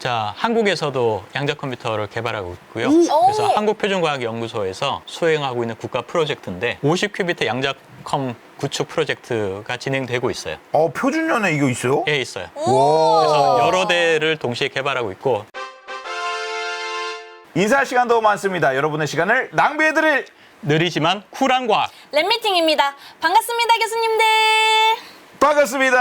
자, 한국에서도 양자 컴퓨터를 개발하고 있고요. 그래서 한국표준과학연구소에서 수행하고 있는 국가 프로젝트인데 50큐비트 양자컴 구축 프로젝트가 진행되고 있어요. 표준연에 이거 있어요? 예, 있어요. 와. 그래서 여러 대를 동시에 개발하고 있고 인사 시간도 많습니다. 여러분의 시간을 낭비해드릴 느리지만 쿨한 과학. 랩미팅입니다. 반갑습니다, 교수님들. 반갑습니다.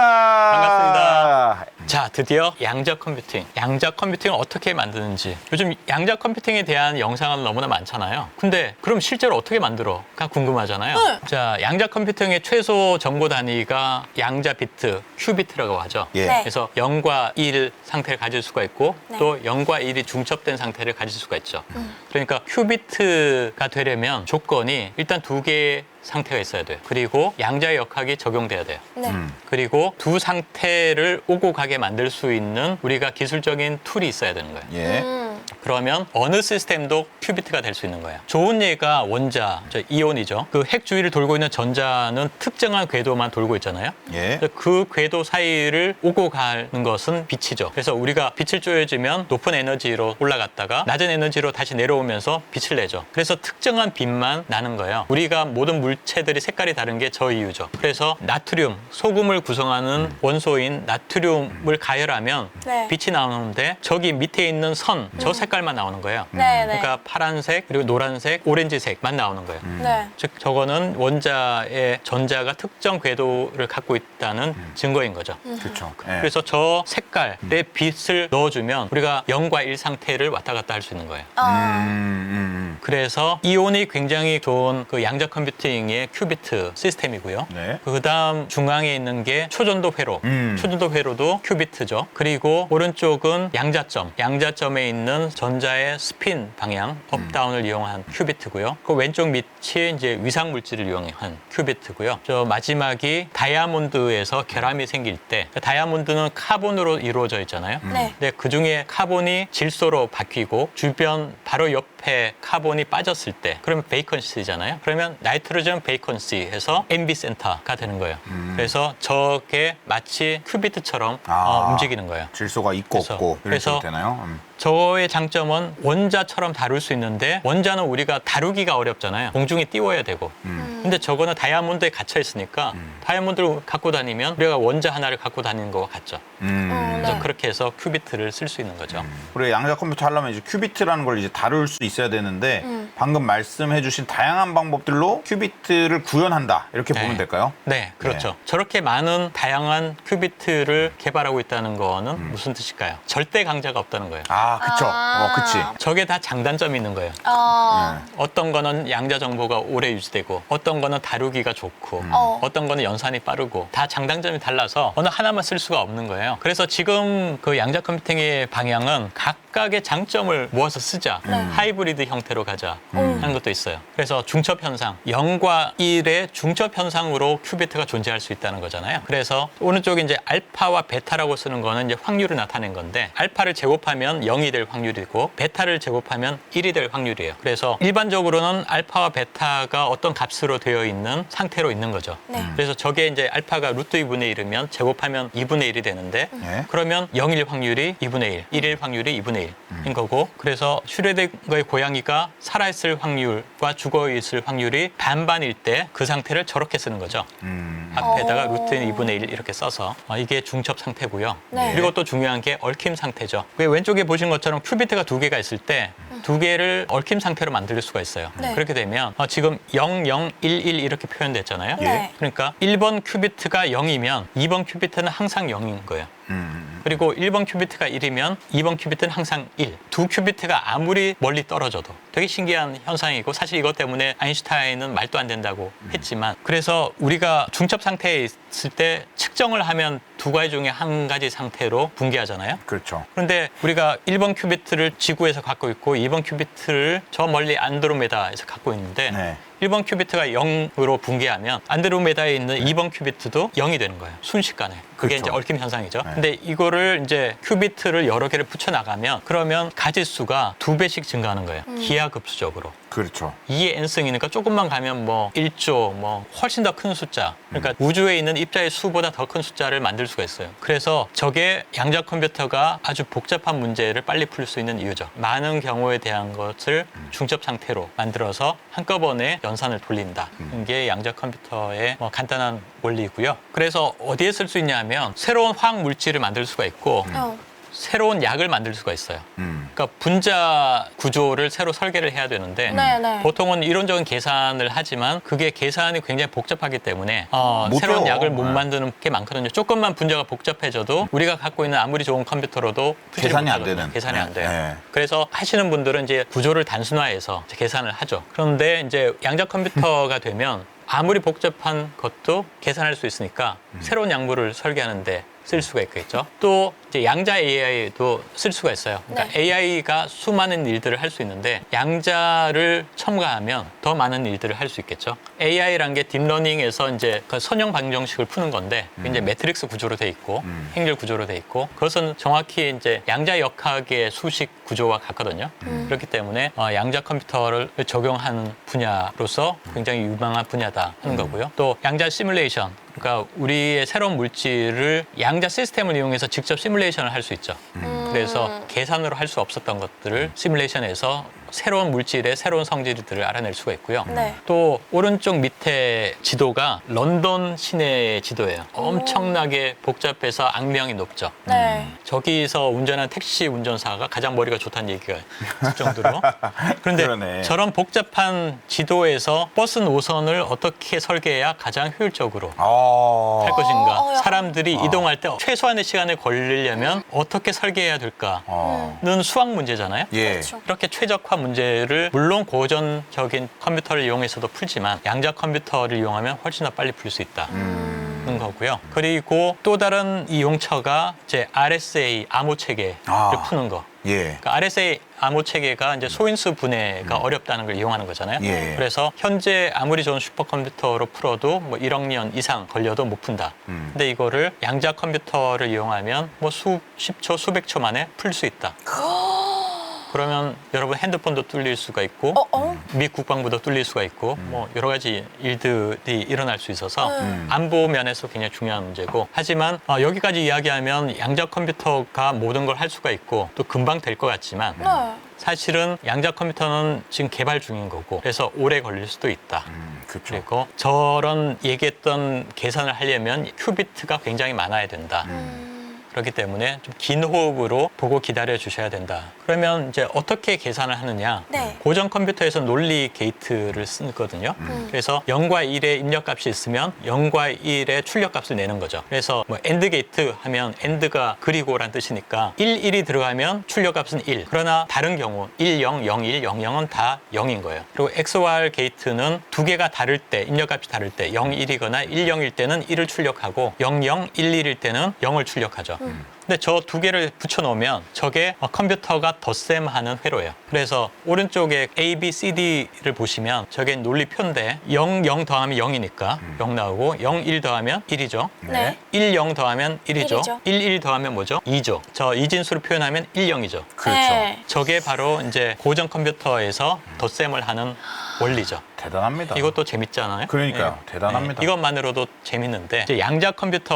반갑습니다. 자, 드디어 양자 컴퓨팅. 양자 컴퓨팅을 어떻게 만드는지. 요즘 양자 컴퓨팅에 대한 영상은 너무나 많잖아요. 근데 그럼 실제로 어떻게 만들어가 궁금하잖아요. 자, 양자 컴퓨팅의 최소 정보 단위가 양자 비트, 큐비트라고 하죠. 예. 네. 그래서 0과 1 상태를 가질 수가 있고 네. 또 0과 1이 중첩된 상태를 가질 수가 있죠. 그러니까 큐비트가 되려면 조건이 일단 두 개의 상태가 있어야 돼요. 그리고 양자의 역학이 적용돼야 돼요. 네. 그리고 두 상태를 오고 가게 만들 수 있는 우리가 기술적인 툴이 있어야 되는 거예요. 예. 그러면 어느 시스템도 큐비트가 될 수 있는 거예요. 좋은 예가 원자, 이온이죠. 그 핵 주위를 돌고 있는 전자는 특정한 궤도만 돌고 있잖아요. 예. 그 궤도 사이를 오고 가는 것은 빛이죠. 그래서 우리가 빛을 쬐어주면 높은 에너지로 올라갔다가 낮은 에너지로 다시 내려오면서 빛을 내죠. 그래서 특정한 빛만 나는 거예요. 우리가 모든 물체들이 색깔이 다른 게 저 이유죠. 그래서 나트륨, 소금을 구성하는 원소인 나트륨을 가열하면 네. 빛이 나오는데 저기 밑에 있는 선, 저 색깔만 나오는 거예요. 네, 네. 그러니까 파란색, 그리고 노란색, 오렌지색만 나오는 거예요. 네. 즉 저거는 원자의 전자가 특정 궤도를 갖고 있다는 증거인 거죠. 그렇죠. 그래서 저 색깔의 빛을 넣어주면 우리가 0과 1 상태를 왔다 갔다 할 수 있는 거예요. 그래서 이온이 굉장히 좋은 그 양자 컴퓨팅의 큐비트 시스템이고요. 네. 그다음 중앙에 있는 게 초전도 회로. 음. 초전도 회로도 큐비트죠. 그리고 오른쪽은 양자점. 양자점에 있는 전자의 스핀 방향, 업다운을 이용한 큐비트고요. 그 왼쪽 밑이 이제 위상 물질을 이용한 큐비트고요. 저 마지막이 다이아몬드에서 결함이 생길 때, 다이아몬드는 카본으로 이루어져 있잖아요. 네. 근데 그 중에 카본이 질소로 바뀌고 주변 바로 옆에 카본이 빠졌을 때 그러면 베이컨시잖아요. 그러면 나이트로젠 베이컨시 해서 MB 센터가 되는 거예요. 그래서 저게 마치 큐비트처럼 움직이는 거예요. 질소가 있고 그래서- 없고 이런 그래서 식으로 되나요? 저의 장점은 원자처럼 다룰 수 있는데 원자는 우리가 다루기가 어렵잖아요. 공중에 띄워야 되고. 근데 저거는 다이아몬드에 갇혀 있으니까 다이아몬드를 갖고 다니면 우리가 원자 하나를 갖고 다니는 거와 같죠. 그래서 네. 그렇게 해서 큐비트를 쓸 수 있는 거죠. 우리 양자 컴퓨터 하려면 이제 큐비트라는 걸 이제 다룰 수 있어야 되는데 방금 말씀해주신 다양한 방법들로 큐비트를 구현한다 이렇게 네. 보면 될까요? 네, 그렇죠. 저렇게 많은 다양한 큐비트를 개발하고 있다는 거는 무슨 뜻일까요? 절대 강자가 없다는 거예요. 그쵸. 그치. 저게 다 장단점이 있는 거예요. 어떤 거는 양자 정보가 오래 유지되고 어떤 거는 다루기가 좋고 어떤 거는 연산이 빠르고 다 장단점이 달라서 어느 하나만 쓸 수가 없는 거예요. 그래서 지금 그 양자 컴퓨팅의 방향은 각각의 장점을 모아서 쓰자. 하이브리드 형태로 가자 하는 것도 있어요. 그래서 중첩 현상, 0과 1의 중첩 현상으로 큐비트가 존재할 수 있다는 거잖아요. 그래서 오른쪽에 이제 알파와 베타라고 쓰는 거는 이제 확률을 나타낸 건데 알파를 제곱하면 0이 될 확률이고 베타를 제곱하면 1이 될 확률이에요. 그래서 일반적으로는 알파와 베타가 어떤 값으로 되어 있는 상태로 있는 거죠. 네. 그래서 저게 이제 알파가 루트 2분의 1이면 제곱하면 2분의 1이 되는데 네. 그러면 0일 확률이 2분의 1, 1일 확률이 2분의 1인 거고 그래서 슈레딩거의 고양이가 살아있을 확률과 죽어있을 확률이 반반일 때 그 상태를 저렇게 쓰는 거죠. 앞에다가 루트 2분의 1 이렇게 써서 이게 중첩 상태고요. 네. 그리고 또 중요한 게 얽힘 상태죠. 왼쪽에 보신 것처럼 큐비트가 두 개가 있을 때 두 개를 얽힘 상태로 만들 수가 있어요. 네. 그렇게 되면 지금 0, 0, 1, 1 이렇게 표현됐잖아요. 네. 그러니까 1번 큐비트가 0이면 2번 큐비트는 항상 0인 거예요. 그리고 1번 큐비트가 1이면 2번 큐비트는 항상 1. 두 큐비트가 아무리 멀리 떨어져도 되게 신기한 현상이고 사실 이것 때문에 아인슈타인은 말도 안 된다고 했지만 그래서 우리가 중첩 상태에 있을 때 측정을 하면 두 가지 중에 한 가지 상태로 붕괴하잖아요. 그렇죠. 그런데 우리가 1번 큐비트를 지구에서 갖고 있고 2번 큐비트를 저 멀리 안드로메다에서 갖고 있는데 네. 1번 큐비트가 0으로 붕괴하면 안드로메다에 있는 2번 큐비트도 0이 되는 거예요. 순식간에. 그게 그렇죠. 이제 얽힘 현상이죠. 네. 근데 이거를 이제 큐비트를 여러 개를 붙여 나가면 그러면 가짓수가 2배씩 증가하는 거예요. 기하급수적으로. 그렇죠. 2의 n승이니까 조금만 가면 뭐 1조, 뭐 훨씬 더 큰 숫자. 그러니까 우주에 있는 입자의 수보다 더 큰 숫자를 만들 수가 있어요. 그래서 저게 양자 컴퓨터가 아주 복잡한 문제를 빨리 풀 수 있는 이유죠. 많은 경우에 대한 것을 중첩 상태로 만들어서 한꺼번에 연산을 돌린다. 이게 양자 컴퓨터의 뭐 간단한 원리고요. 그래서 어디에 쓸 수 있냐 하면 새로운 화학 물질을 만들 수가 있고 새로운 약을 만들 수가 있어요. 그러니까 분자 구조를 새로 설계를 해야 되는데 네. 보통은 이론적인 계산을 하지만 그게 계산이 굉장히 복잡하기 때문에 못 새로운 해요. 약을 못 만드는 게 많거든요. 조금만 분자가 복잡해져도 우리가 갖고 있는 아무리 좋은 컴퓨터로도 풀지 계산이 안 못하거든요. 되는. 계산이 안 돼요. 네. 그래서 하시는 분들은 이제 구조를 단순화해서 이제 계산을 하죠. 그런데 이제 양자 컴퓨터가 되면 아무리 복잡한 것도 계산할 수 있으니까 새로운 약물을 설계하는데 쓸 수가 있겠죠. 또 이제 양자 AI도 쓸 수가 있어요. 그러니까 AI가 수많은 일들을 할 수 있는데 양자를 첨가하면 더 많은 일들을 할 수 있겠죠. AI란 게 딥러닝에서 이제 그 선형 방정식을 푸는 건데 이제 매트릭스 구조로 돼 있고 행렬 구조로 돼 있고 그것은 정확히 이제 양자 역학의 수식 구조와 같거든요. 그렇기 때문에 양자 컴퓨터를 적용하는 분야로서 굉장히 유망한 분야다 하는 거고요. 또 양자 시뮬레이션. 그러니까 우리의 새로운 물질을 양자 시스템을 이용해서 직접 시뮬레이션을 할 수 있죠. 그래서 계산으로 할 수 없었던 것들을 시뮬레이션에서 새로운 물질의 새로운 성질들을 알아낼 수가 있고요. 네. 또 오른쪽 밑에 지도가 런던 시내의 지도예요. 엄청나게 복잡해서 악명이 높죠. 네. 저기서 운전한 택시 운전사가 가장 머리가 좋다는 얘기가 있을 정도로. 그런데 그러네. 저런 복잡한 지도에서 버스 노선을 어떻게 설계해야 가장 효율적으로 할 것인가. 약간- 사람들이 이동할 때 최소한의 시간을 걸리려면 어떻게 설계해야 될까는 수학 문제잖아요. 예. 그렇죠. 이렇게 최적화 문제를 물론 고전적인 컴퓨터를 이용해서도 풀지만 양자 컴퓨터를 이용하면 훨씬 더 빨리 풀 수 있다는 거고요. 그리고 또 다른 이용처가 이제 RSA 암호 체계를 푸는 거. 예. 그러니까 RSA 암호 체계가 이제 소인수 분해가 어렵다는 걸 이용하는 거잖아요. 예. 그래서 현재 아무리 좋은 슈퍼컴퓨터로 풀어도 뭐 1억 년 이상 걸려도 못 푼다. 근데 이거를 양자 컴퓨터를 이용하면 뭐 수십 초, 수백 초 만에 풀 수 있다. 그러면 여러분 핸드폰도 뚫릴 수가 있고 미 국방부도 뚫릴 수가 있고 뭐 여러 가지 일들이 일어날 수 있어서 안보 면에서 굉장히 중요한 문제고 하지만 여기까지 이야기하면 양자 컴퓨터가 모든 걸 할 수가 있고 또 금방 될 것 같지만 네. 사실은 양자 컴퓨터는 지금 개발 중인 거고 그래서 오래 걸릴 수도 있다. 그렇죠. 그리고 저런 얘기했던 계산을 하려면 큐비트가 굉장히 많아야 된다. 그렇기 때문에 좀 긴 호흡으로 보고 기다려 주셔야 된다. 그러면 이제 어떻게 계산을 하느냐? 네. 고전 컴퓨터에서 논리 게이트를 쓰거든요. 그래서 0과 1의 입력값이 있으면 0과 1의 출력값을 내는 거죠. 그래서 뭐 엔드 게이트 하면 엔드가 그리고란 뜻이니까 1, 1이 들어가면 출력값은 1. 그러나 다른 경우 1, 0, 0, 1, 0, 0은 다 0인 거예요. 그리고 XOR 게이트는 두 개가 다를 때, 입력값이 다를 때 0, 1이거나 1, 0일 때는 1을 출력하고 0, 0, 1, 1일 때는 0을 출력하죠. 근데 저 두 개를 붙여놓으면 저게 컴퓨터가 덧셈하는 회로예요. 그래서 오른쪽에 A, B, C, D를 보시면 저게 논리표인데 0, 0 더하면 0이니까 0 나오고 0, 1 더하면 1이죠. 네. 1, 0 더하면 1이죠. 일이죠. 1, 1 더하면 뭐죠? 2죠. 저 이진수로 표현하면 1, 0이죠. 그렇죠. 네. 저게 바로 이제 고전 컴퓨터에서 덧셈을 하는 원리죠. 대단합니다. 이것도 재밌잖아요. 그러니까요. 대단합니다. 이것만으로도 재밌는데 이제 양자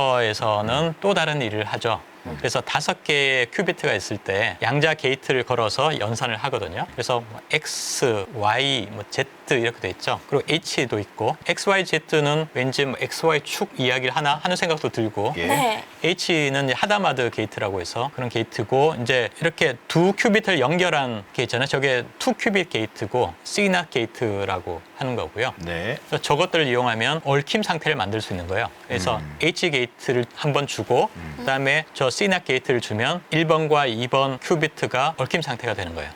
컴퓨터에서는 또 다른 일을 하죠. 그래서 5개의 큐비트가 있을 때 양자 게이트를 걸어서 연산을 하거든요. 그래서 뭐 X, Y, 뭐 Z 이렇게 돼 있죠. 그리고 H도 있고 X, Y, Z는 왠지 뭐 X, Y 축 이야기를 하나 하는 생각도 들고 예. 네. H는 이제 하다마드 게이트라고 해서 그런 게이트고 이제 이렇게 두 큐빗을 연결한 게 있잖아요. 저게 투 큐빗 게이트고 시그넛 게이트라고 하는 거고요. 네. 그래서 저것들을 이용하면 얽힘 상태를 만들 수 있는 거예요. 그래서 H 게이트를 한번 주고 그다음에 저 시그넛 게이트를 주면 1번과 2번 큐비트가 얽힘 상태가 되는 거예요.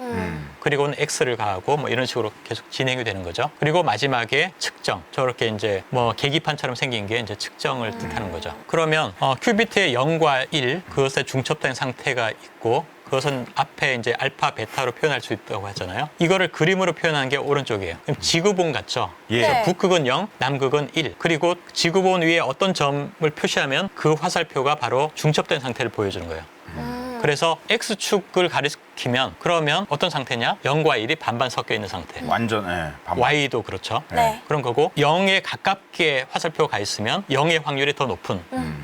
그리고는 X를 가하고 뭐 이런 식으로 계속 진행이 되는 거죠. 그리고 마지막에 측정. 저렇게 이제 뭐 계기판처럼 생긴 게 이제 측정을 뜻하는 거죠. 그러면 큐비트의 0과 1 그것에 중첩된 상태가 있고 그것은 앞에 이제 알파, 베타로 표현할 수 있다고 하잖아요. 이거를 그림으로 표현하는 게 오른쪽이에요. 그럼 지구본 같죠? 예. 네. 북극은 0, 남극은 1. 그리고 지구본 위에 어떤 점을 표시하면 그 화살표가 바로 중첩된 상태를 보여주는 거예요. 그래서 X축을 가리키면 그러면 어떤 상태냐? 0과 1이 반반 섞여 있는 상태. 완전 반반. Y도 그렇죠. 네. 그런 거고 0에 가깝게 화살표가 가 있으면 0의 확률이 더 높은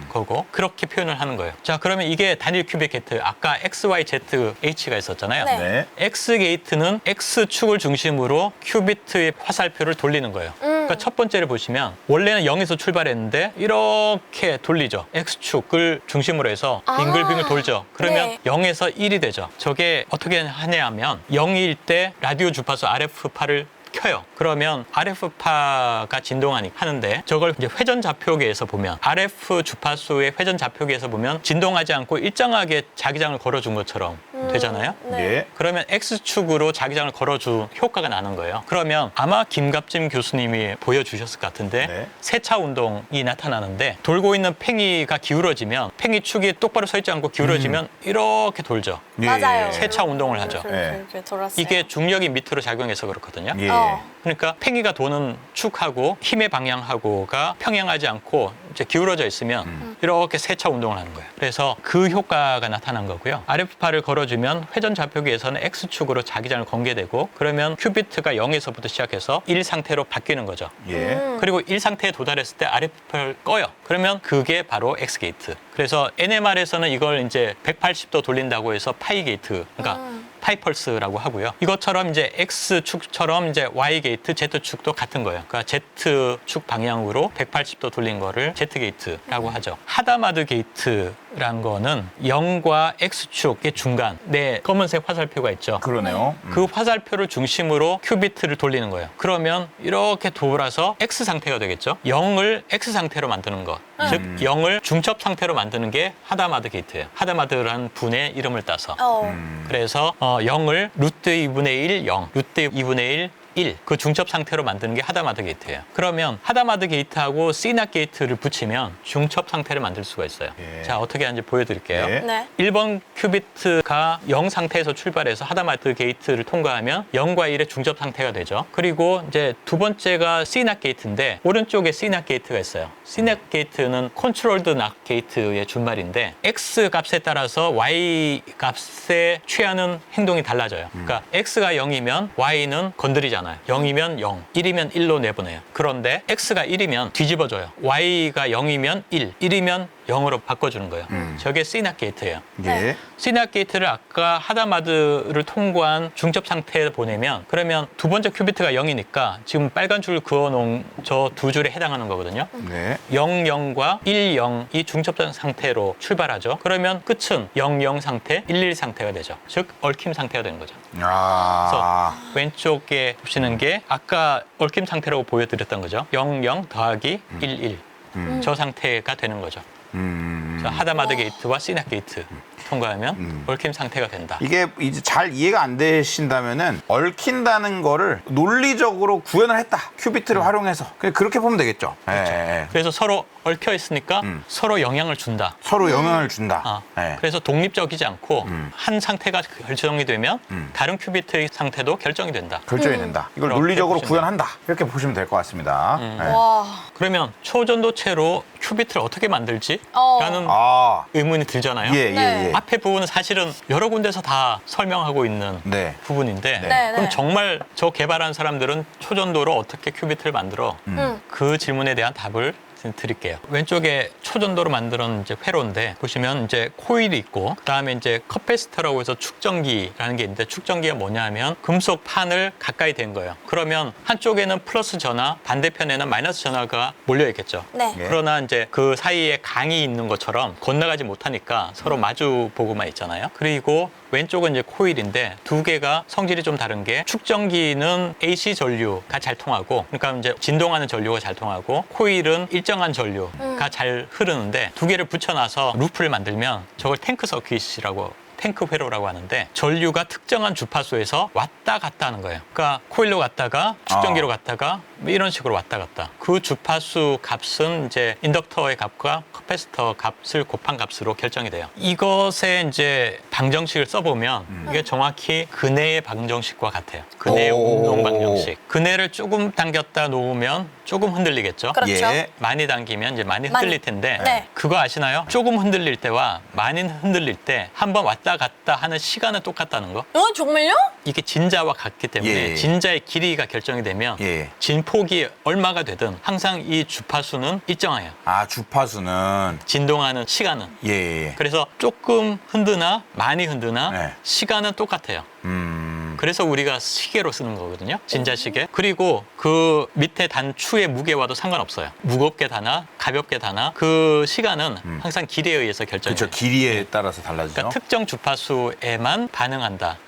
거고 그렇게 표현을 하는 거예요. 자, 그러면 이게 단일 큐빅 게이트. 아까 X, Y, Z, H가 있었잖아요. 네. 네. X 게이트는 X축을 중심으로 큐비트의 화살표를 돌리는 거예요. 그러니까 첫 번째를 보시면 원래는 0에서 출발했는데 이렇게 돌리죠. X축을 중심으로 해서 빙글빙글 돌죠. 그러면 네. 0에서 1이 되죠. 저게 어떻게 하냐 하면 0일 때 라디오 주파수 RF파를 켜요. 그러면 RF파가 진동하니 하는데 저걸 이제 회전 좌표계에서 보면 RF 주파수의 회전 좌표계에서 보면 진동하지 않고 일정하게 자기장을 걸어준 것처럼 되잖아요. 네. 예. 그러면 X축으로 자기장을 걸어준 효과가 나는 거예요. 그러면 아마 김갑진 교수님이 보여주셨을 것 같은데 네. 세차 운동이 나타나는데 돌고 있는 팽이가 기울어지면 팽이 축이 똑바로 서 있지 않고 기울어지면 이렇게 돌죠. 예. 맞아요. 세차 운동을 하죠. 네. 이렇게 돌았어요. 이게 중력이 밑으로 작용해서 그렇거든요. 예. 그러니까 팽이가 도는 축하고 힘의 방향하고가 평행하지 않고 이제 기울어져 있으면 이렇게 세차 운동을 하는 거예요. 그래서 그 효과가 나타난 거고요. RF파를 걸어주면 회전 좌표계에서는 X축으로 자기장을 건게 되고 그러면 큐비트가 0에서부터 시작해서 1 상태로 바뀌는 거죠. 예. 그리고 1 상태에 도달했을 때 RF파를 꺼요. 그러면 그게 바로 X게이트. 그래서 NMR에서는 이걸 이제 180도 돌린다고 해서 파이 게이트, 그러니까 파이 펄스라고 하고요. 이것처럼 이제 X축처럼 이제 Y 게이트, Z축도 같은 거예요. 그러니까 Z축 방향으로 180도 돌린 거를 Z 게이트라고 하죠. 하다마드 게이트란 거는 0과 X축의 중간, 네, 검은색 화살표가 있죠. 그러네요. 그 화살표를 중심으로 큐비트를 돌리는 거예요. 그러면 이렇게 돌아서 X 상태가 되겠죠. 0을 X 상태로 만드는 것. 즉 0을 중첩 상태로 만드는 게 하다마드 게이트예요. 하다마드라는 분의 이름을 따서. 그래서 0을 루트 2분의 1, 0, 루트 2분의 1, 1. 그 중첩 상태로 만드는 게 하다마드 게이트예요. 그러면 하다마드 게이트하고 C낫 게이트를 붙이면 중첩 상태를 만들 수가 있어요. 예. 자, 어떻게 하는지 보여드릴게요. 예. 네. 1번 큐비트가 0 상태에서 출발해서 하다마드 게이트를 통과하면 0과 1의 중첩 상태가 되죠. 그리고 이제 두 번째가 C낫 게이트인데 오른쪽에 C낫 게이트가 있어요. C낫 게이트는 컨트롤드 낫 게이트의 준말인데 X 값에 따라서 Y 값에 취하는 행동이 달라져요. 그러니까 X가 0이면 Y는 건드리잖아요. 0이면 0, 1이면 1로 내보내요. 그런데 X가 1이면 뒤집어져요. Y가 0이면 1, 1이면 0으로 바꿔주는 거예요. 저게 C낫 게이트예요. 예. C낫 게이트를 아까 하다마드를 통과한 중첩 상태에 보내면 그러면 두 번째 큐비트가 0이니까 지금 빨간 줄 그어놓은 저 두 줄에 해당하는 거거든요. 네. 0, 0과 1, 0이 중첩 상태로 출발하죠. 그러면 끝은 0, 0 상태, 1, 1 상태가 되죠. 즉 얽힘 상태가 되는 거죠. 아. 그래서 왼쪽에 보시는 게 아까 얽힘 상태라고 보여드렸던 거죠. 0, 0 더하기 1, 1. 저 상태가 되는 거죠. 그래서 하다마드 게이트와 C낫 게이트 통과하면 얽힘 상태가 된다. 이게 이제 잘 이해가 안 되신다면은 얽힌다는 거를 논리적으로 구현을 했다. 큐비트를 활용해서. 그냥 그렇게 보면 되겠죠. 그렇죠. 예. 그래서 서로 얽혀 있으니까 서로 영향을 준다. 서로 영향을 준다. 아, 예. 그래서 독립적이지 않고 한 상태가 결정이 되면 다른 큐비트의 상태도 결정이 된다. 결정이 된다. 이걸 그렇게 논리적으로 보시면 구현한다. 이렇게 보시면 될 것 같습니다. 예. 와. 그러면 초전도체로 큐비트를 어떻게 만들지? 어. 라는 아. 의문이 들잖아요. 예, 예, 네. 예. 앞에 부분은 사실은 여러 군데서 다 설명하고 있는 네. 부분인데 네, 그럼 네. 정말 저 개발한 사람들은 초전도로 어떻게 큐비트를 만들어? 그 질문에 대한 답을 드릴게요. 왼쪽에 초전도로 만드는 이제 회로인데 보시면 이제 코일이 있고 그다음에 이제 커패시터라고 해서 축전기라는 게 있는데 축전기가 뭐냐 하면 금속 판을 가까이 댄 거예요. 그러면 한쪽에는 플러스 전화, 반대편에는 마이너스 전화가 몰려 있겠죠. 네. 예. 그러나 이제 그 사이에 강이 있는 것처럼 건너가지 못하니까 서로 마주 보고만 있잖아요. 그리고 왼쪽은 이제 코일인데 두 개가 성질이 좀 다른 게 축전기는 AC 전류가 잘 통하고 그러니까 이제 진동하는 전류가 잘 통하고 코일은 일정한 전류가 잘 흐르는데 두 개를 붙여놔서 루프를 만들면 저걸 탱크 서킷이라고 탱크 회로라고 하는데 전류가 특정한 주파수에서 왔다 갔다 하는 거예요. 그러니까 코일로 갔다가 축전기로 갔다가 뭐 이런 식으로 왔다 갔다. 그 주파수 값은 이제 인덕터의 값과 커패시터 값을 곱한 값으로 결정이 돼요. 이것의 이제 방정식을 써보면 이게 정확히 근해의 방정식과 같아요. 근해의 운동 방정식. 근해를 조금 당겼다 놓으면 조금 흔들리겠죠. 그렇죠. 예. 많이 당기면 이제 많이 흔들릴 텐데 네. 그거 아시나요? 조금 흔들릴 때와 많이 흔들릴 때 한번 왔다 갔다 하는 시간은 똑같다는 거. 정말요? 이게 진자와 같기 때문에 예. 진자의 길이가 결정이 되면 예. 진폭이 얼마가 되든 항상 이 주파수는 일정해요. 아, 주파수는. 진동하는 시간은. 예. 그래서 조금 흔드나 많이 흔드나 네. 시간은 똑같아요. 그래서 우리가 시계로 쓰는 거거든요. 진자시계. 그리고 그 밑에 단추의 무게와도 상관없어요. 무겁게 다나 가볍게 다나 그 시간은 항상 길이에 의해서 결정해요. 그렇죠. 길이에 따라서 달라지죠. 그러니까 특정 주파수에만 반응한다.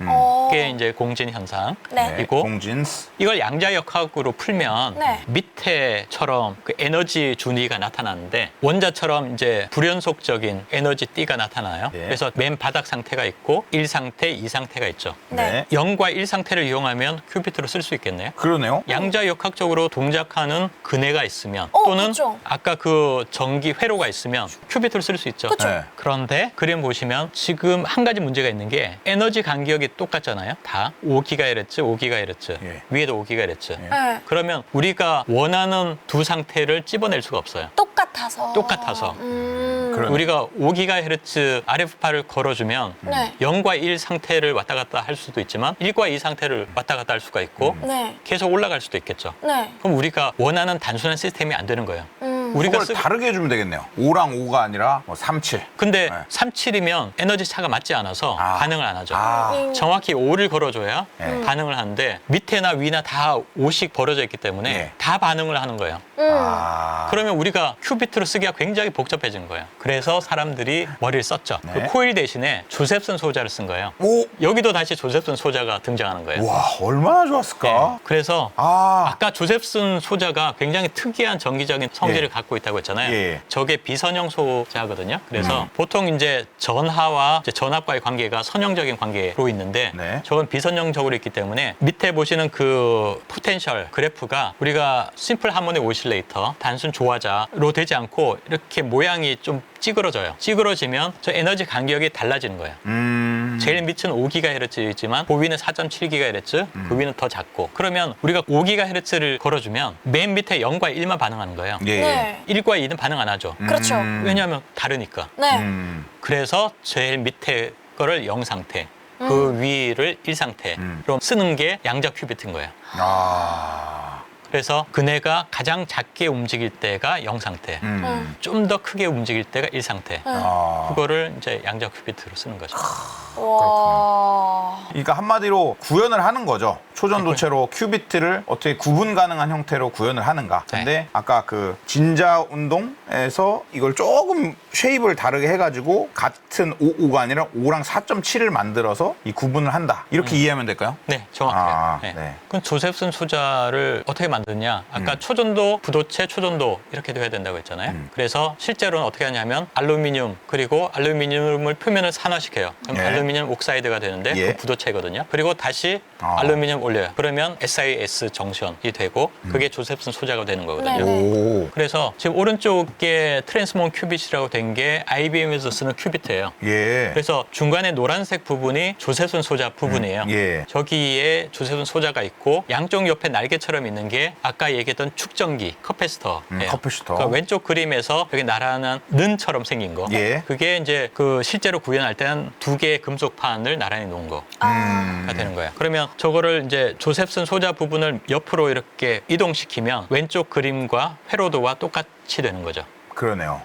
그게 이제 공진 현상이고 네. 공진스. 이걸 양자역학으로 풀면 네. 밑에처럼 그 에너지 준위가 나타나는데 원자처럼 이제 불연속적인 에너지 띠가 나타나요. 네. 그래서 맨 바닥 상태가 있고 1상태, 2상태가 있죠. 네. 0과 1상태를 이용하면 큐비트로 쓸 수 있겠네요. 그러네요. 양자역학적으로 동작하는 근해가 있으면 또는 그쵸. 아까 그 전기 회로가 있으면 큐비트를 쓸 수 있죠. 그쵸. 네. 그런데 그림 보시면 지금 한 가지 문제가 있는 게 에너지 간격이 똑같잖아요. 다 5GHz, 5GHz. 예. 위에도 5GHz. 네. 그러면 우리가 원하는 두 상태를 찝어낼 수가 없어요. 똑같아서. 똑같아서. 그러네. 우리가 5GHz RF파를 걸어주면 네. 0과 1 상태를 왔다 갔다 할 수도 있지만 1과 2 상태를 왔다 갔다 할 수가 있고 네. 계속 올라갈 수도 있겠죠. 네. 그럼 우리가 원하는 단순한 시스템이 안 되는 거예요. 우리가 그걸 다르게 해주면 되겠네요. 5랑 5가 아니라 뭐 3, 7. 근데 네. 37이면 에너지 차가 맞지 않아서 아. 반응을 안 하죠. 아. 정확히 5를 걸어줘야 네. 반응을 하는데 밑에나 위나 다 5씩 벌어져 있기 때문에 네. 다 반응을 하는 거예요. 아. 그러면 우리가 큐비트로 쓰기가 굉장히 복잡해진 거예요. 그래서 사람들이 머리를 썼죠. 네. 그 코일 대신에 조셉슨 소자를 쓴 거예요. 오. 여기도 다시 조셉슨 소자가 등장하는 거예요. 와, 얼마나 좋았을까? 네. 그래서 아. 아까 조셉슨 소자가 굉장히 특이한 전기적인 성질을 예. 갖고 있다고 했잖아요. 예. 저게 비선형 소자거든요. 그래서 보통 이제 전하와 이제 전압과의 관계가 선형적인 관계로 있는데 네. 저건 비선형적으로 있기 때문에 밑에 보시는 그 포텐셜 그래프가 우리가 심플 하모니 오실레이터 단순 조화자로 되지 않고 이렇게 모양이 좀 찌그러져요. 찌그러지면 저 에너지 간격이 달라지는 거예요. 제일 밑은 5GHz이지만 그 위는 4.7GHz, 그 위는 더 작고. 그러면 우리가 5GHz를 걸어주면 맨 밑에 0과 1만 반응하는 거예요. 예. 네. 1과 2는 반응 안 하죠. 그렇죠. 왜냐하면 다르니까. 네. 그래서 제일 밑에 거를 0 상태, 그 위를 1 상태로 쓰는 게 양자 큐비트인 거예요. 아. 그래서 근해가 가장 작게 움직일 때가 0 상태, 좀 더 크게 움직일 때가 1 상태. 아. 그거를 이제 양자 큐비트로 쓰는 거죠. 와. 그러니까 한마디로 구현을 하는 거죠. 초전도체로 큐비트를 어떻게 구분 가능한 형태로 구현을 하는가. 근데 아까 그 진자 운동에서 이걸 조금 쉐입을 다르게 해가지고 같은 5가 아니라 5랑 4.7을 만들어서 이 구분을 한다. 이렇게 이해하면 될까요? 네, 정확해요. 아, 네. 네. 그럼 조셉슨 소자를 어떻게 만드냐? 아까 초전도, 부도체, 초전도 이렇게 돼야 된다고 했잖아요. 그래서 실제로는 어떻게 하냐면 알루미늄 그리고 알루미늄을 표면을 산화시켜요. 그럼 예. 알루미늄 옥사이드가 되는데 예. 그 부도체거든요. 그리고 다시 알루미늄 올려요. 그러면 SiS 정션이 되고 그게 조셉슨 소자가 되는 거거든요. 네네. 오. 그래서 지금 오른쪽에 트랜스몬 큐빗이라고 된 게 IBM에서 쓰는 큐비트예요. 예. 그래서 중간에 노란색 부분이 조셉슨 소자 부분이에요. 예. 저기에 조셉슨 소자가 있고 양쪽 옆에 날개처럼 있는 게 아까 얘기했던 축전기 커패시터예요. 커패시터. 그 왼쪽 그림에서 여기 나란한 는처럼 생긴 거. 예. 그게 이제 그 실제로 구현할 때는 두 개의 금속판을 나란히 놓은 거가 되는 거예요. 그러면 저거를 이제 조셉슨 소자 부분을 옆으로 이렇게 이동시키면 왼쪽 그림과 회로도와 똑같이 되는 거죠. 그러네요.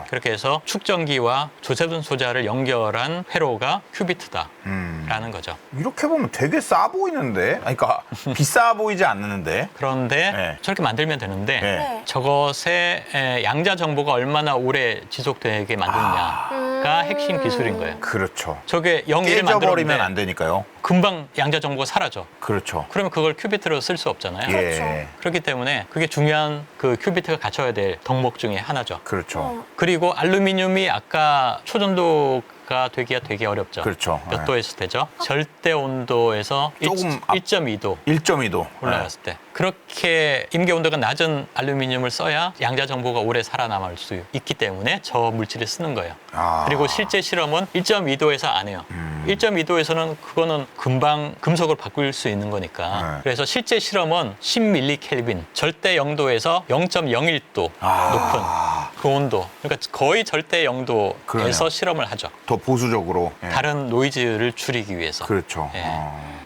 그렇게 해서 축전기와 조셉슨 소자를 연결한 회로가 큐비트다라는 거죠. 이렇게 보면 되게 싸 보이는데? 아니, 그러니까 비싸 보이지 않는데? 그런데 네. 저렇게 만들면 되는데 네. 저것의 양자 정보가 얼마나 오래 지속되게 만드느냐가 핵심 기술인 거예요. 그렇죠. 저게 0, 1을 깨져버리면 만들었는데 안 되니까요. 금방 양자 정보가 사라져. 그렇죠. 그러면 그걸 큐비트로 쓸 수 없잖아요. 예. 그렇기 때문에 그게 중요한 그 큐비트가 갖춰야 될 덕목 중에 하나죠. 그렇죠. 그리고 알루미늄이 아까 초전도가 온도가 되기가 되게 어렵죠. 그렇죠. 몇 네. 도에서 되죠? 절대 온도에서 조금 앞- 1.2도 1.2도 올라갔을 때 그렇게 임계 온도가 낮은 알루미늄을 써야 양자 정보가 오래 살아남을 수 있기 때문에 저 물질을 쓰는 거예요. 아. 그리고 실제 실험은 1.2도에서 안 해요. 1.2도에서는 그거는 금방 금속으로 바꿀 수 있는 거니까. 네. 그래서 실제 실험은 10mK 절대 0도에서 0.01도 아. 높은 그 온도. 그러니까 거의 절대 0도에서 그러네요. 실험을 하죠. 더 보수적으로. 예. 다른 노이즈를 줄이기 위해서. 그렇죠. 예.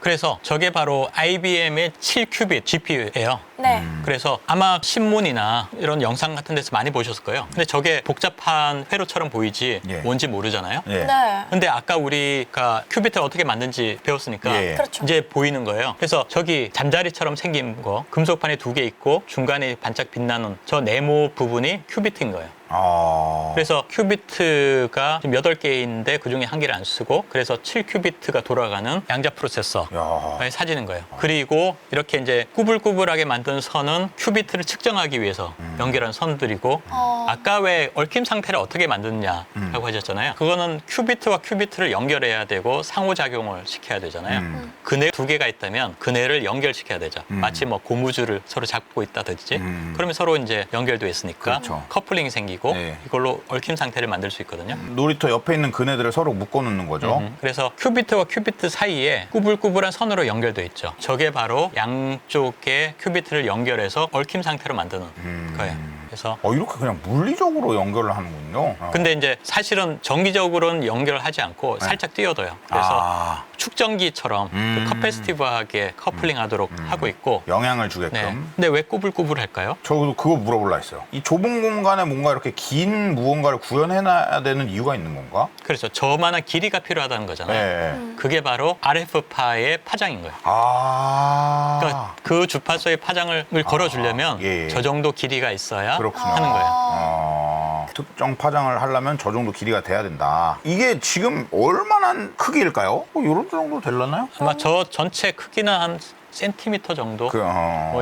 그래서 저게 바로 IBM의 7큐빗 GPU예요. 네. 그래서 아마 신문이나 이런 영상 같은 데서 많이 보셨을 거예요. 근데 저게 복잡한 회로처럼 보이지 예. 뭔지 모르잖아요. 예. 네. 근데 아까 우리가 큐빗을 어떻게 만든지 배웠으니까 예. 그렇죠. 이제 보이는 거예요. 그래서 저기 잠자리처럼 생긴 거 금속판이 2개 있고 중간에 반짝 빛나는 저 네모 부분이 큐비트인 거예요. 아. 그래서 큐비트가 지금 8개인데 그중에 한 개를 안 쓰고 그래서 7큐비트가 돌아가는 양자 프로세서 야. 사진인 거예요. 그리고 이렇게 이제 꾸불꾸불하게 만든 선은 큐비트를 측정하기 위해서 연결한 선들이고 아까 왜 얽힘 상태를 어떻게 만드느냐라고 하셨잖아요. 그거는 큐비트와 큐비트를 연결해야 되고 상호작용을 시켜야 되잖아요. 그네 2개가 있다면 그네를 연결시켜야 되죠. 마치 뭐 고무줄을 서로 잡고 있다든지 그러면 서로 이제 연결돼 있으니까 그렇죠. 커플링이 생기고 네. 이걸로 얽힘 상태를 만들 수 있거든요. 놀이터 옆에 있는 그네들을 서로 묶어 놓는 거죠. 그래서 큐비트와 큐비트 사이에 꾸불꾸불한 선으로 연결돼 있죠. 저게 바로 양쪽의 큐비트를 연결해서 얽힘 상태로 만드는 거예요. 그래서 이렇게 그냥 물리적으로 연결을 하는군요. 근데 이제 사실은 정기적으로는 연결하지 않고 살짝 뛰어둬요. 그래서 아, 축전기처럼 그 커패시티브하게 커플링하도록 하고 있고. 영향을 주게끔. 네. 근데 왜 꾸불꾸불할까요? 저도 그거 물어볼라 했어요. 이 좁은 공간에 뭔가 이렇게 긴 무언가를 구현해놔야 되는 이유가 있는 건가? 그렇죠. 저만한 길이가 필요하다는 거잖아요. 네. 그게 바로 RF파의 파장인 거예요. 아. 그러니까 그 주파수의 파장을 걸어주려면 예. 저 정도 길이가 있어야 그렇군요. 하는 거예요. 특정 파장을 하려면 저 정도 길이가 돼야 된다. 이게 지금 얼마나 크기일까요? 이런 정도 되려나요? 아마 저 전체 크기는 한 센티미터 정도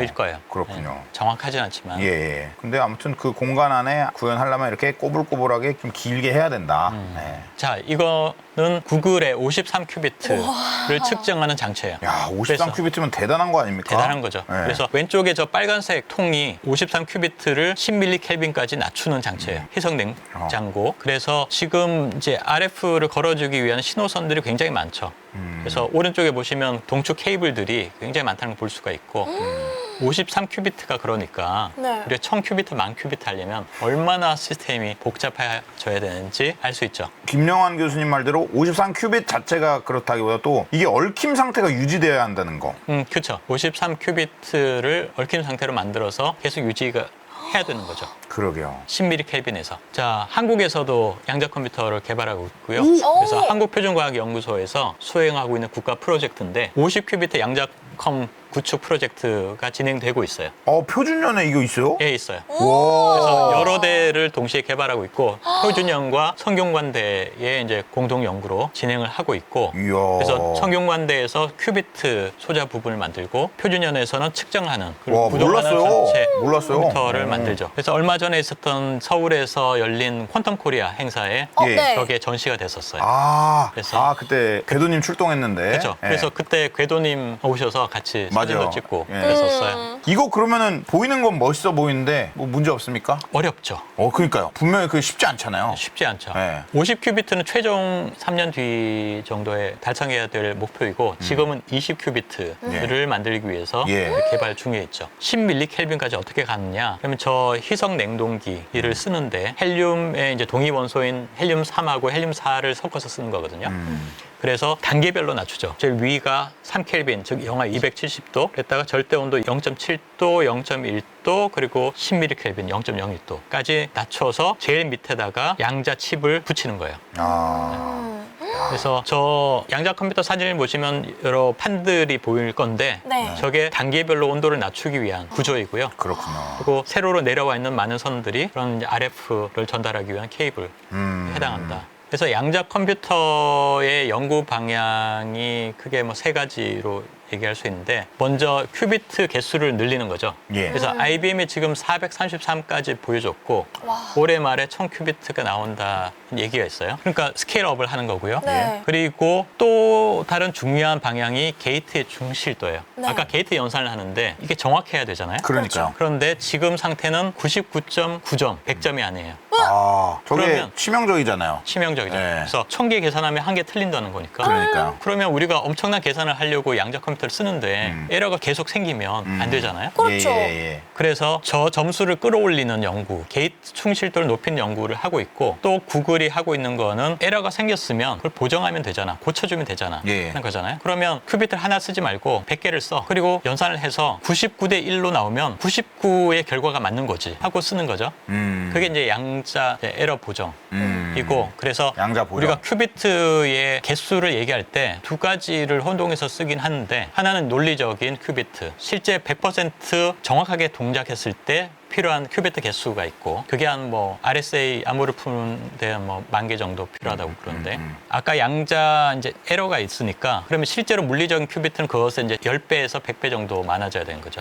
일 거예요. 그렇군요. 네, 정확하진 않지만. 예, 예. 근데 아무튼 그 공간 안에 구현하려면 이렇게 꼬불꼬불하게 좀 길게 해야 된다. 네. 자, 이거는 구글의 53큐비트를 측정하는 장치예요. 야, 그래서 53큐비트면 대단한 거 아닙니까? 대단한 거죠. 네. 그래서 왼쪽에 저 빨간색 통이 53큐비트를 10mK 까지 낮추는 희석 냉장고. 그래서 지금 이제 RF를 걸어주기 위한 신호선들이 굉장히 많죠. 그래서 오른쪽에 보시면 동축 케이블들이 굉장히 많다는 걸 볼 수가 있고 53큐비트가 그러니까 네. 우리가 1000큐비트, 10,000큐비트 하려면 얼마나 시스템이 복잡해져야 되는지 알 수 있죠. 김영환 교수님 말대로 53큐빗 자체가 그렇다기보다 또 이게 얽힘 상태가 유지되어야 한다는 거. 그렇죠. 53큐비트를 얽힌 상태로 만들어서 계속 유지가 해야 되는 거죠. 그러게요. 10mK. 자, 한국에서도 양자 컴퓨터를 개발하고 있고요. 오! 그래서 한국표준과학연구소에서 수행하고 있는 국가 프로젝트인데 50큐비트 양자컴 구축 프로젝트가 진행되고 있어요. 표준연에 이거 있어요? 예, 있어요. 와. 그래서 여러 대를 동시에 개발하고 있고 표준연과 성균관대의 이제 공동 연구로 진행을 하고 있고 이야. 그래서 성균관대에서 큐비트 소자 부분을 만들고 표준연에서는 측정하는 와, 그리고 구동하는 몰랐어요. 전체 몰랐어요. 컴퓨터를 만들죠. 그래서 얼마 전에 있었던 서울에서 열린 퀀텀 코리아 행사에 예. 네. 저게 전시가 됐었어요. 그래서 그때 궤도님 출동했는데. 그렇죠. 예. 그래서 그때 궤도님 오셔서 같이 사진도 맞아요. 찍고 예. 그랬었어요. 이거 그러면은 보이는 건 멋있어 보이는데 뭐 문제 없습니까? 어렵죠. 그러니까요. 분명히 그게 쉽지 않잖아요. 쉽지 않죠. 네. 50큐비트는 최종 3년 뒤 정도에 달성해야 될 목표이고 지금은 20큐비트를 만들기 위해서 예. 개발 중에 있죠. 10mK 어떻게 가느냐? 그러면 저 희석 냉동기를 쓰는데 헬륨의 이제 동위 원소인 헬륨 3하고 헬륨 4를 섞어서 쓰는 거거든요. 그래서 단계별로 낮추죠. 제일 위가 3켈빈, 즉 영하 270도, 그랬다가 절대 온도 0.7도, 0.1도, 그리고 10mK 0.01도까지 낮춰서 제일 밑에다가 양자 칩을 붙이는 거예요. 그래서 저 양자 컴퓨터 사진을 보시면 여러 판들이 보일 건데 네. 저게 단계별로 온도를 낮추기 위한 구조이고요. 그렇구나. 그리고 세로로 내려와 있는 많은 선들이 그런 RF를 전달하기 위한 케이블에 해당한다. 그래서 양자 컴퓨터의 연구 방향이 크게 뭐 세 가지로 얘기할 수 있는데 먼저 큐비트 개수를 늘리는 거죠. 예. 그래서 IBM이 지금 433까지 보여줬고 와. 올해 말에 1000큐비트가 나온다는 얘기가 있어요. 그러니까 스케일업을 하는 거고요. 네. 그리고 또 다른 중요한 방향이 게이트의 중실도예요. 네. 아까 게이트 연산을 하는데 이게 정확해야 되잖아요. 그러니까요. 그런데 지금 상태는 99.9점, 100점이 아니에요. 아, 저게 그러면- 치명적이잖아요. 치명적이죠. 네. 그래서 1000개 계산하면 한 개 틀린다는 거니까. 그러니까요. 그러면 우리가 엄청난 계산을 하려고 양자 컴퓨터를 쓰는데 에러가 계속 생기면 안 되잖아요. 그렇죠. 예. 그래서 저 점수를 끌어올리는 연구, 게이트 충실도를 높이는 연구를 하고 있고 또 구글이 하고 있는 거는 에러가 생겼으면 그걸 보정하면 되잖아. 고쳐주면 되잖아. 예. 하는 거잖아요. 그러면 큐비트를 하나 쓰지 말고 100개를 써. 그리고 연산을 해서 99대 1로 나오면 99의 결과가 맞는 거지 하고 쓰는 거죠. 그게 이제 양자 에러 보정이고 그래서 양자 보정. 우리가 큐비트의 개수를 얘기할 때 두 가지를 혼동해서 쓰긴 하는데 하나는 논리적인 큐비트, 실제 100% 정확하게 동작했을 때 필요한 큐비트 개수가 있고 그게 한 뭐 RSA 암호를 푸는데 한 뭐 10,000개 정도 필요하다고 그러는데 아까 양자 이제 에러가 있으니까 그러면 실제로 물리적인 큐비트는 그것을 이제 10배에서 100배 정도 많아져야 되는 거죠.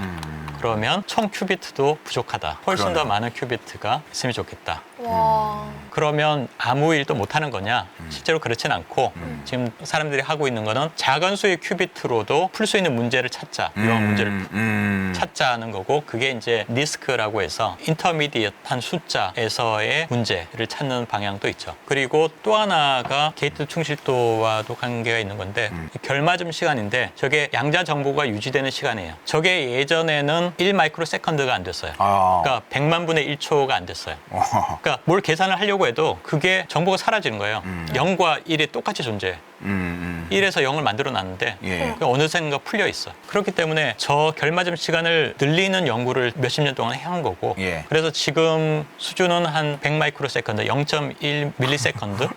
그러면 1000큐비트도 부족하다. 훨씬 그러네요. 더 많은 큐비트가 있으면 좋겠다. 와. 그러면 아무 일도 못 하는 거냐? 실제로 그렇진 않고 지금 사람들이 하고 있는 거는 작은 수의 큐비트로도 풀 수 있는 문제를 찾자. 이런 문제를 찾자는 거고 그게 이제 리스크라고 해서 인터미디엇한 숫자에서의 문제를 찾는 방향도 있죠. 그리고 또 하나가 게이트 충실도와도 관계가 있는 건데 결맞음 시간인데 저게 양자 정보가 유지되는 시간이에요. 저게 예전에는 1 마이크로 세컨드가 안 됐어요. 아. 그러니까 100만 분의 1초가 안 됐어요. 그러니까 뭘 계산을 하려고 해도 그게 정보가 사라지는 거예요. 0과 1이 똑같이 존재해. 1에서 0을 만들어 놨는데 예. 그러니까 어느샌가 풀려 있어. 그렇기 때문에 저 결맞음 시간을 늘리는 연구를 몇십 년 동안 해온 거고 예. 그래서 지금 수준은 한 100 마이크로 세컨드, 0.1 밀리 세컨드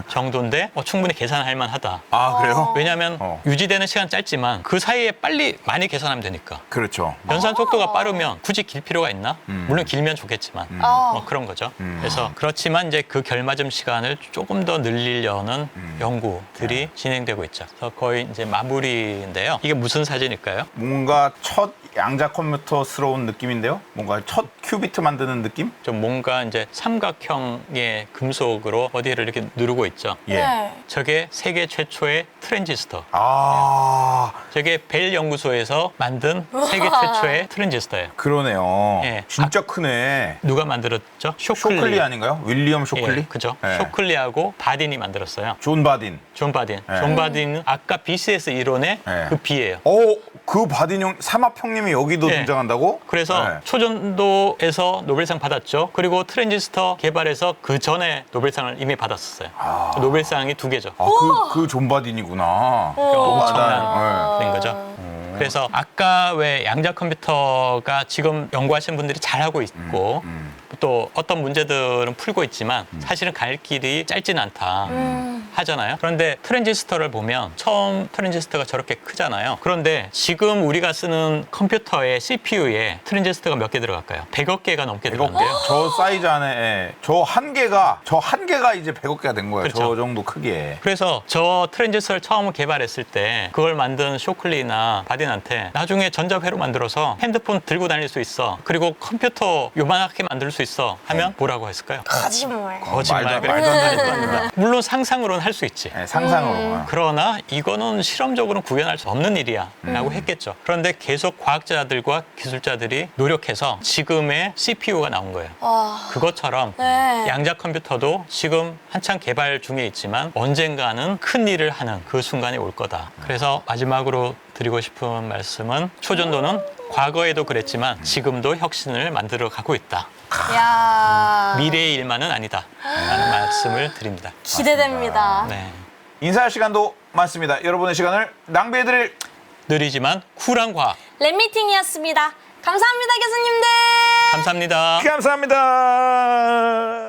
정도인데 충분히 계산할 만하다. 아, 그래요? 왜냐하면 유지되는 시간 짧지만 그 사이에 빨리 많이 계산하면 되니까. 그렇죠. 연산 속도가 빠르면 굳이 길 필요가 있나? 물론 길면 좋겠지만 뭐 그런 거죠. 그래서 그렇지만 이제 그 결맞음 시간을 조금 더 늘리려는 연구들이 진행되고 있죠. 그래서 거의 이제 마무리인데요. 이게 무슨 사진일까요? 뭔가 첫 양자 컴퓨터스러운 느낌인데요? 뭔가 첫 큐비트 만드는 느낌? 좀 뭔가 이제 삼각형의 금속으로 어디를 이렇게 누르고 있죠. 예. 네. 저게 세계 최초의 트랜지스터. 아, 저게 벨 연구소에서 만든 세계 최초의 트랜지스터예요. 그러네요. 예. 진짜 크네. 누가 만들었죠? 쇼클리 아닌가요? 윌리엄 쇼클리? 예, 그죠. 예. 쇼클리하고 바딘이 만들었어요. 존 바딘. 존 바딘. 예. 존 바딘은 아까 BCS 이론의 예. 그 B예요. 그 바딘 형, 삼합 형님이 여기도 예. 등장한다고? 그래서 예. 초전도에서 노벨상 받았죠. 그리고 트랜지스터 개발해서 그 전에 노벨상을 이미 받았었어요. 노벨상이 2개죠. 그 존 바딘이구나. 엄청난 예. 된 거죠. 그래서 아까 왜 양자 컴퓨터가 지금 연구하시는 분들이 잘하고 있고 또 어떤 문제들은 풀고 있지만 사실은 갈 길이 짧진 않다 하잖아요. 그런데 트랜지스터를 보면 처음 트랜지스터가 저렇게 크잖아요. 그런데 지금 우리가 쓰는 컴퓨터의 CPU에 트랜지스터가 몇 개 들어갈까요? 100억 개가 넘게 들어간대요. 저 사이즈 안에 저 한 개가 이제 100억 개가 된 거예요. 그렇죠. 저 정도 크기에. 그래서 저 트랜지스터를 처음 개발했을 때 그걸 만든 쇼클리나 바딘한테 나중에 전자회로 만들어서 핸드폰 들고 다닐 수 있어. 그리고 컴퓨터 요만하게 만들 수 있어. 하면 뭐라고 했을까요? 거짓말. 거짓말. 말도 안 됩니다. 물론 상상으로는 할 수 있지. 네, 상상으로. 그러나 이거는 실험적으로 구현할 수 없는 일이야 라고 했겠죠. 그런데 계속 과학자들과 기술자들이 노력해서 지금의 CPU가 나온 거예요. 와. 그것처럼 네. 양자 컴퓨터도 지금 한창 개발 중에 있지만 언젠가는 큰 일을 하는 그 순간이 올 거다. 그래서 마지막으로 드리고 싶은 말씀은 초전도는 과거에도 그랬지만 지금도 혁신을 만들어 가고 있다. 야. 미래의 일만은 아니다. 라는 말씀을 드립니다. 기대됩니다. 네. 인사할 시간도 많습니다. 여러분의 시간을 낭비해드릴 느리지만 쿨한 과학. 랩미팅이었습니다. 감사합니다, 교수님들. 감사합니다. 감사합니다.